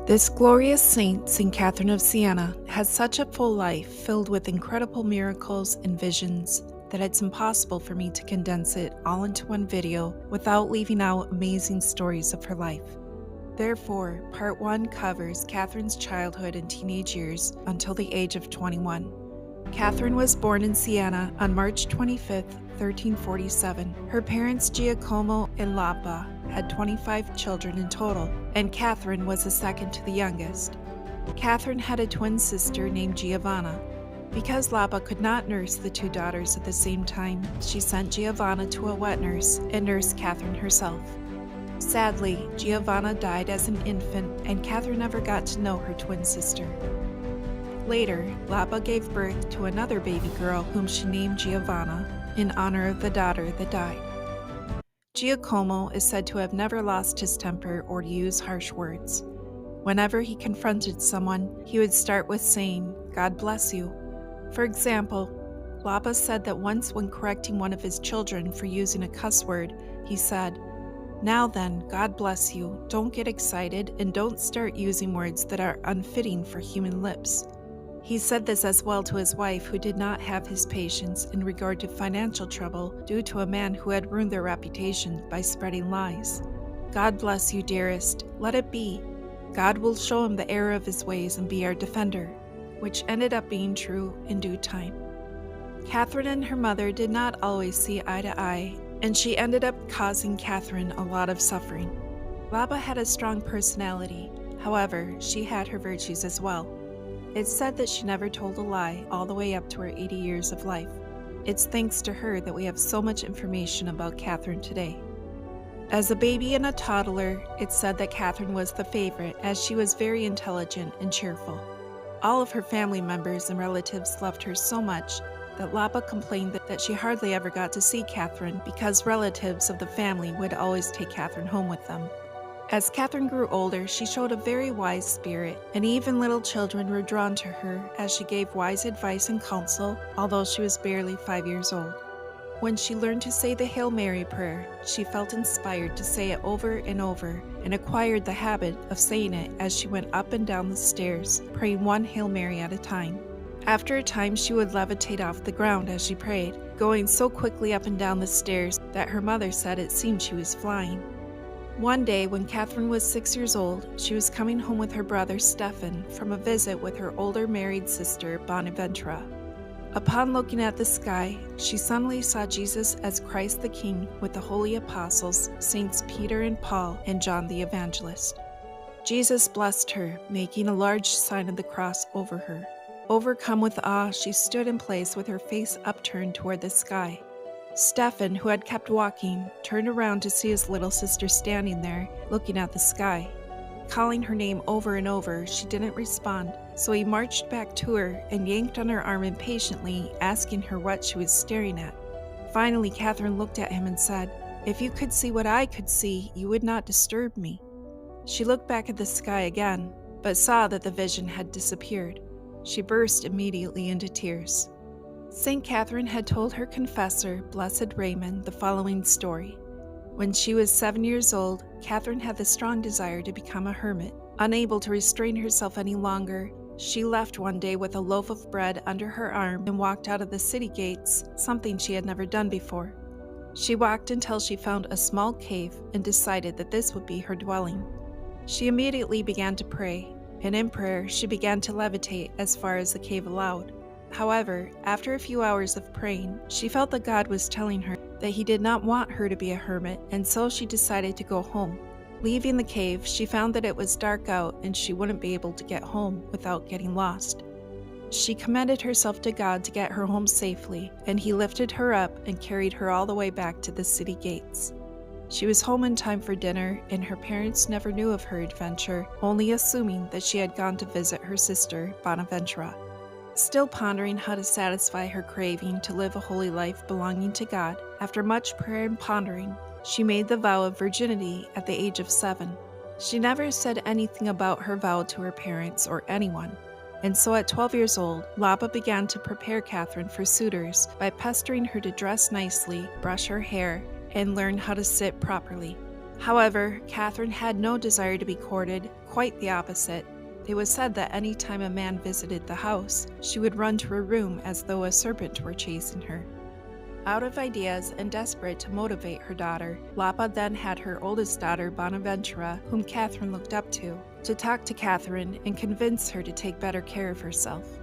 This glorious saint, St. Catherine of Siena, has such a full life filled with incredible miracles and visions that it's impossible for me to condense it all into one video without leaving out amazing stories of her life. Therefore, part 1 covers Catherine's childhood and teenage years until the age of 21. Catherine was born in Siena on March 25, 1347. Her parents Giacomo and Lapa had 25 children in total, and Catherine was the second to the youngest. Catherine had a twin sister named Giovanna. Because Lapa could not nurse the two daughters at the same time, she sent Giovanna to a wet nurse and nursed Catherine herself. Sadly, Giovanna died as an infant, and Catherine never got to know her twin sister. Later, Lapa gave birth to another baby girl whom she named Giovanna in honor of the daughter that died. Giacomo is said to have never lost his temper or to use harsh words. Whenever he confronted someone, he would start with saying, "God bless you." For example, Lapa said that once when correcting one of his children for using a cuss word, he said, "Now then, God bless you, don't get excited and don't start using words that are unfitting for human lips." He said this as well to his wife, who did not have his patience in regard to financial trouble due to a man who had ruined their reputation by spreading lies. "God bless you, dearest. Let it be. God will show him the error of his ways and be our defender," which ended up being true in due time. Catherine and her mother did not always see eye to eye, and she ended up causing Catherine a lot of suffering. Lapa had a strong personality. However, she had her virtues as well. It's said that she never told a lie all the way up to her 80 years of life. It's thanks to her that we have so much information about Catherine today. As a baby and a toddler, it's said that Catherine was the favorite, as she was very intelligent and cheerful. All of her family members and relatives loved her so much that Lapa complained that she hardly ever got to see Catherine because relatives of the family would always take Catherine home with them. As Catherine grew older, she showed a very wise spirit, and even little children were drawn to her as she gave wise advice and counsel, although she was barely 5 years old. When she learned to say the Hail Mary prayer, she felt inspired to say it over and over and acquired the habit of saying it as she went up and down the stairs, praying one Hail Mary at a time. After a time, she would levitate off the ground as she prayed, going so quickly up and down the stairs that her mother said it seemed she was flying. One day, when Catherine was 6 years old, she was coming home with her brother Stephen from a visit with her older married sister Bonaventura. Upon looking at the sky, she suddenly saw Jesus as Christ the King with the holy apostles, Saints Peter and Paul and John the Evangelist. Jesus blessed her, making a large sign of the cross over her. Overcome with awe, she stood in place with her face upturned toward the sky. Stephen, who had kept walking, turned around to see his little sister standing there, looking at the sky. Calling her name over and over, she didn't respond, so he marched back to her and yanked on her arm impatiently, asking her what she was staring at. Finally, Catherine looked at him and said, "If you could see what I could see, you would not disturb me." She looked back at the sky again, but saw that the vision had disappeared. She burst immediately into tears. St. Catherine had told her confessor, Blessed Raymond, the following story. When she was 7 years old, Catherine had the strong desire to become a hermit. Unable to restrain herself any longer, she left one day with a loaf of bread under her arm and walked out of the city gates, something she had never done before. She walked until she found a small cave and decided that this would be her dwelling. She immediately began to pray, and in prayer she began to levitate as far as the cave allowed. However, after a few hours of praying, she felt that God was telling her that he did not want her to be a hermit, and so she decided to go home. Leaving the cave, she found that it was dark out and she wouldn't be able to get home without getting lost. She commended herself to God to get her home safely, and he lifted her up and carried her all the way back to the city gates. She was home in time for dinner, and her parents never knew of her adventure, only assuming that she had gone to visit her sister, Bonaventura. Still pondering how to satisfy her craving to live a holy life belonging to God, after much prayer and pondering, she made the vow of virginity at the age of 7. She never said anything about her vow to her parents or anyone, and so at 12 years old, Lapa began to prepare Catherine for suitors by pestering her to dress nicely, brush her hair, and learn how to sit properly. However, Catherine had no desire to be courted, quite the opposite. It was said that any time a man visited the house, she would run to her room as though a serpent were chasing her. Out of ideas and desperate to motivate her daughter, Lapa then had her oldest daughter, Bonaventura, whom Catherine looked up to talk to Catherine and convince her to take better care of herself.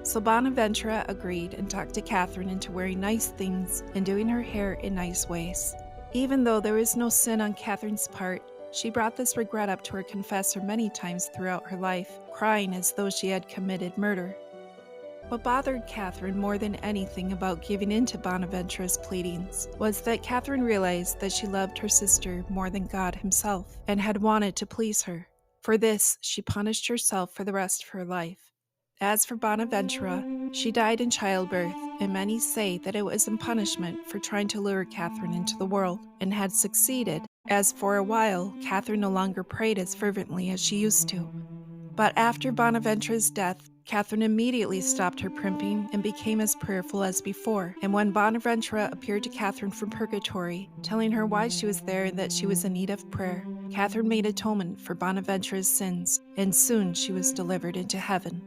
So Bonaventura agreed and talked to Catherine into wearing nice things and doing her hair in nice ways. Even though there was no sin on Catherine's part, she brought this regret up to her confessor many times throughout her life, crying as though she had committed murder. What bothered Catherine more than anything about giving in to Bonaventura's pleadings was that Catherine realized that she loved her sister more than God himself and had wanted to please her. For this, she punished herself for the rest of her life. As for Bonaventura, she died in childbirth, and many say that it was in punishment for trying to lure Catherine into the world, and had succeeded, as for a while Catherine no longer prayed as fervently as she used to. But after Bonaventura's death, Catherine immediately stopped her primping and became as prayerful as before, and when Bonaventura appeared to Catherine from purgatory, telling her why she was there and that she was in need of prayer, Catherine made atonement for Bonaventura's sins, and soon she was delivered into heaven.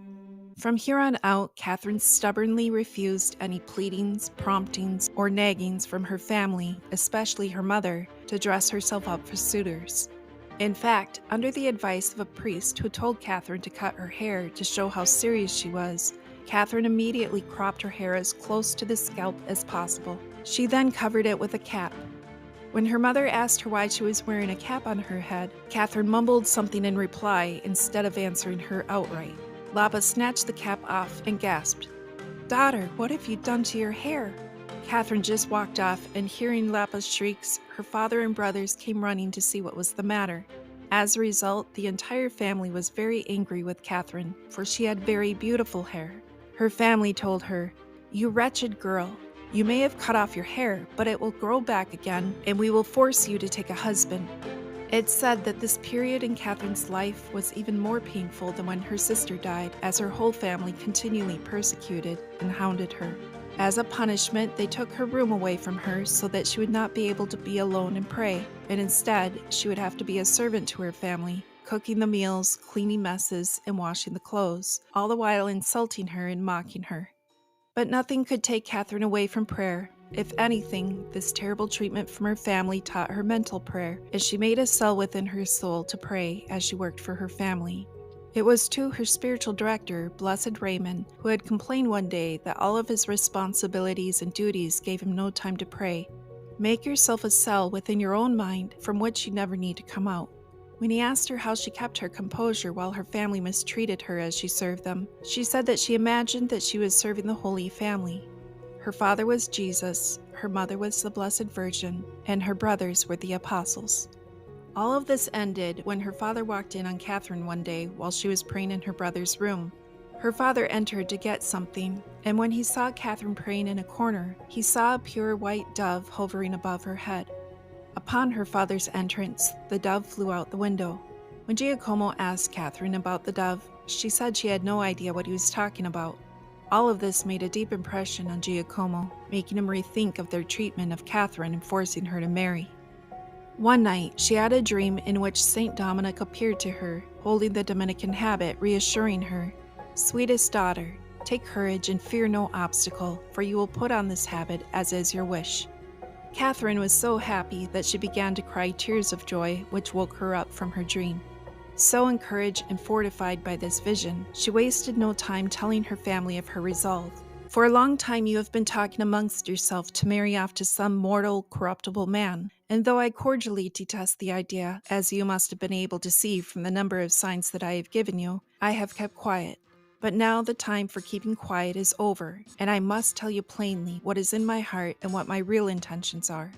From here on out, Catherine stubbornly refused any pleadings, promptings, or naggings from her family, especially her mother, to dress herself up for suitors. In fact, under the advice of a priest who told Catherine to cut her hair to show how serious she was, Catherine immediately cropped her hair as close to the scalp as possible. She then covered it with a cap. When her mother asked her why she was wearing a cap on her head, Catherine mumbled something in reply instead of answering her outright. Lapa snatched the cap off and gasped, "Daughter, what have you done to your hair?" Catherine just walked off, and hearing Lapa's shrieks, her father and brothers came running to see what was the matter. As a result, the entire family was very angry with Catherine, for she had very beautiful hair. Her family told her, "You wretched girl, you may have cut off your hair, but it will grow back again, and we will force you to take a husband." It's said that this period in Catherine's life was even more painful than when her sister died, as her whole family continually persecuted and hounded her. As a punishment, they took her room away from her so that she would not be able to be alone and pray, and instead, she would have to be a servant to her family, cooking the meals, cleaning messes, and washing the clothes, all the while insulting her and mocking her. But nothing could take Catherine away from prayer. If anything, this terrible treatment from her family taught her mental prayer, as she made a cell within her soul to pray as she worked for her family. It was to her spiritual director, Blessed Raymond, who had complained one day that all of his responsibilities and duties gave him no time to pray. Make yourself a cell within your own mind from which you never need to come out. When he asked her how she kept her composure while her family mistreated her as she served them, she said that she imagined that she was serving the Holy Family. Her father was Jesus, her mother was the Blessed Virgin, and her brothers were the apostles. All of this ended when her father walked in on Catherine one day while she was praying in her brother's room. Her father entered to get something, and when he saw Catherine praying in a corner, he saw a pure white dove hovering above her head. Upon her father's entrance, the dove flew out the window. When Giacomo asked Catherine about the dove, she said she had no idea what he was talking about. All of this made a deep impression on Giacomo, making him rethink of their treatment of Catherine and forcing her to marry. One night, she had a dream in which Saint Dominic appeared to her, holding the Dominican habit, reassuring her, "Sweetest daughter, take courage and fear no obstacle, for you will put on this habit as is your wish." Catherine was so happy that she began to cry tears of joy, which woke her up from her dream. So encouraged and fortified by this vision, she wasted no time telling her family of her resolve. "For a long time you have been talking amongst yourself to marry off to some mortal, corruptible man, and though I cordially detest the idea, as you must have been able to see from the number of signs that I have given you, I have kept quiet. But now the time for keeping quiet is over, and I must tell you plainly what is in my heart and what my real intentions are.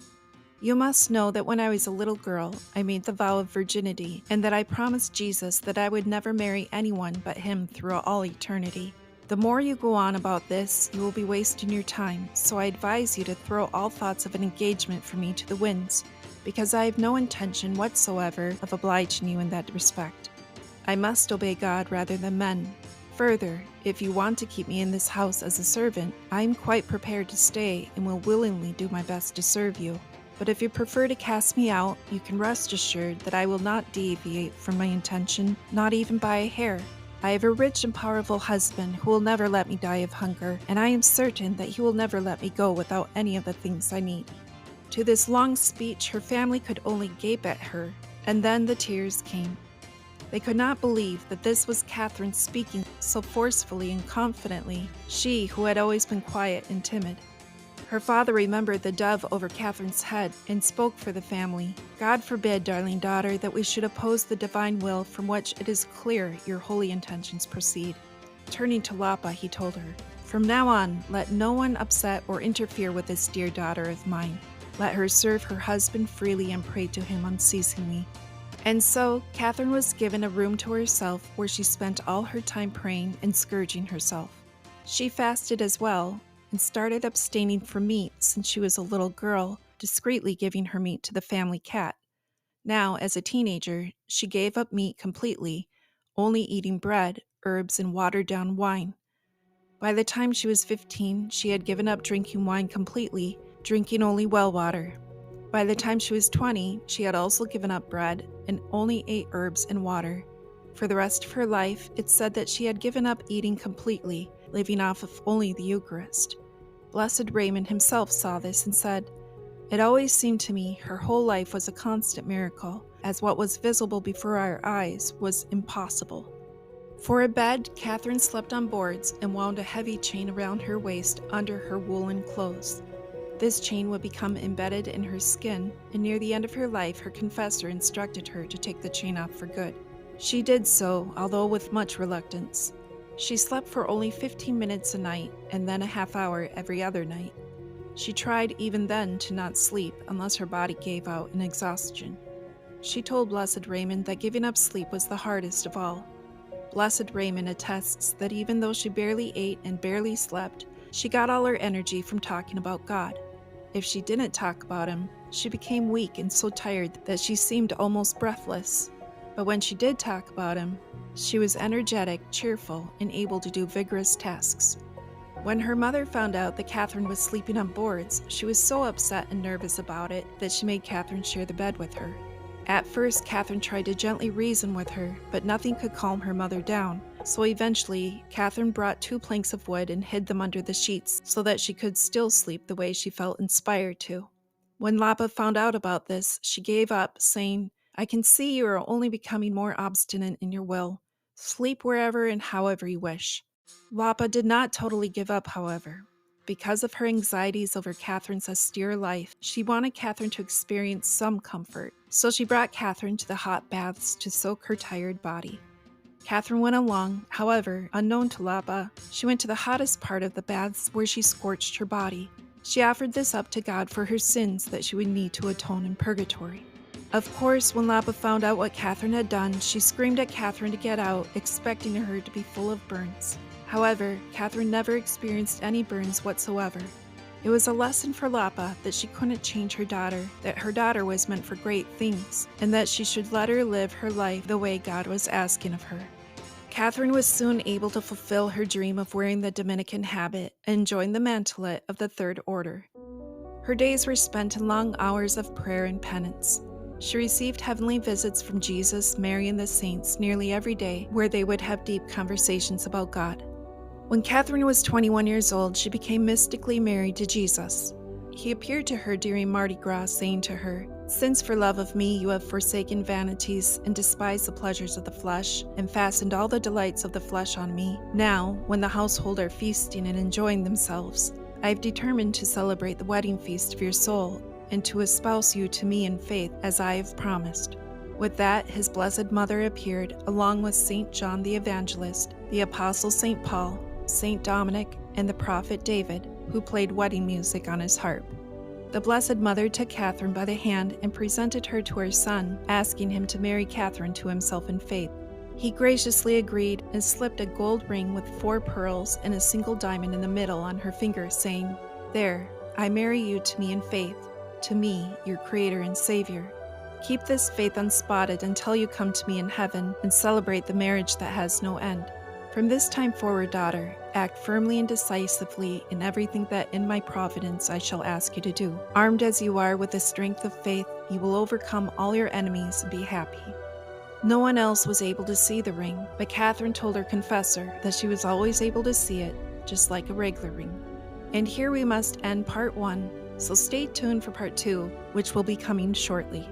You must know that when I was a little girl, I made the vow of virginity, and that I promised Jesus that I would never marry anyone but him through all eternity. The more you go on about this, you will be wasting your time, so I advise you to throw all thoughts of an engagement for me to the winds, because I have no intention whatsoever of obliging you in that respect. I must obey God rather than men. Further, if you want to keep me in this house as a servant, I am quite prepared to stay and will willingly do my best to serve you. But if you prefer to cast me out, you can rest assured that I will not deviate from my intention, not even by a hair. I have a rich and powerful husband who will never let me die of hunger, and I am certain that he will never let me go without any of the things I need." To this long speech, her family could only gape at her, and then the tears came. They could not believe that this was Catherine speaking so forcefully and confidently, she who had always been quiet and timid. Her father remembered the dove over Catherine's head and spoke for the family. "God forbid, darling daughter, that we should oppose the divine will from which it is clear your holy intentions proceed." Turning to Lapa, he told her, "From now on, let no one upset or interfere with this dear daughter of mine. Let her serve her husband freely and pray to him unceasingly." And so, Catherine was given a room to herself where she spent all her time praying and scourging herself. She fasted as well, and started abstaining from meat since she was a little girl, discreetly giving her meat to the family cat. Now, as a teenager, she gave up meat completely, only eating bread, herbs, and watered-down wine. By the time she was 15, she had given up drinking wine completely, drinking only well water. By the time she was 20, she had also given up bread and only ate herbs and water. For the rest of her life, it's said that she had given up eating completely, living off of only the Eucharist. Blessed Raymond himself saw this and said, "It always seemed to me her whole life was a constant miracle, as what was visible before our eyes was impossible." For a bed, Catherine slept on boards and wound a heavy chain around her waist under her woolen clothes. This chain would become embedded in her skin, and near the end of her life, her confessor instructed her to take the chain off for good. She did so, although with much reluctance. She slept for only 15 minutes a night, and then a half hour every other night. She tried even then to not sleep unless her body gave out in exhaustion. She told Blessed Raymond that giving up sleep was the hardest of all. Blessed Raymond attests that even though she barely ate and barely slept, she got all her energy from talking about God. If she didn't talk about him, she became weak and so tired that she seemed almost breathless. But when she did talk about him, she was energetic, cheerful, and able to do vigorous tasks. When her mother found out that Catherine was sleeping on boards, she was so upset and nervous about it that she made Catherine share the bed with her. At first, Catherine tried to gently reason with her, but nothing could calm her mother down. So eventually, Catherine brought 2 planks of wood and hid them under the sheets so that she could still sleep the way she felt inspired to. When Lapa found out about this, she gave up, saying, "I can see you are only becoming more obstinate in your will. Sleep wherever and however you wish." Lapa did not totally give up, however. Because of her anxieties over Catherine's austere life, she wanted Catherine to experience some comfort, so she brought Catherine to the hot baths to soak her tired body. Catherine went along, however, unknown to Lapa. She went to the hottest part of the baths where she scorched her body. She offered this up to God for her sins that she would need to atone in purgatory. Of course, when Lapa found out what Catherine had done, she screamed at Catherine to get out, expecting her to be full of burns. However, Catherine never experienced any burns whatsoever. It was a lesson for Lapa that she couldn't change her daughter, that her daughter was meant for great things, and that she should let her live her life the way God was asking of her. Catherine was soon able to fulfill her dream of wearing the Dominican habit and join the mantelet of the Third Order. Her days were spent in long hours of prayer and penance. She received heavenly visits from Jesus, Mary, and the saints nearly every day, where they would have deep conversations about God. When Catherine was 21 years old, she became mystically married to Jesus. He appeared to her during Mardi Gras, saying to her, "Since for love of me you have forsaken vanities and despised the pleasures of the flesh, and fastened all the delights of the flesh on me, now, when the household are feasting and enjoying themselves, I have determined to celebrate the wedding feast of your soul, and to espouse you to me in faith, as I have promised." With that, his blessed mother appeared, along with St. John the Evangelist, the Apostle St. Paul, St. Dominic, and the prophet David, who played wedding music on his harp. The Blessed Mother took Catherine by the hand and presented her to her son, asking him to marry Catherine to himself in faith. He graciously agreed and slipped a gold ring with 4 pearls and a single diamond in the middle on her finger, saying, "There, I marry you to me in faith, to me, your Creator and Savior. Keep this faith unspotted until you come to me in heaven and celebrate the marriage that has no end. From this time forward, daughter, act firmly and decisively in everything that in my providence I shall ask you to do. Armed as you are with the strength of faith, you will overcome all your enemies and be happy." No one else was able to see the ring, but Catherine told her confessor that she was always able to see it, just like a regular ring. And here we must end part 1, so stay tuned for part 2, which will be coming shortly.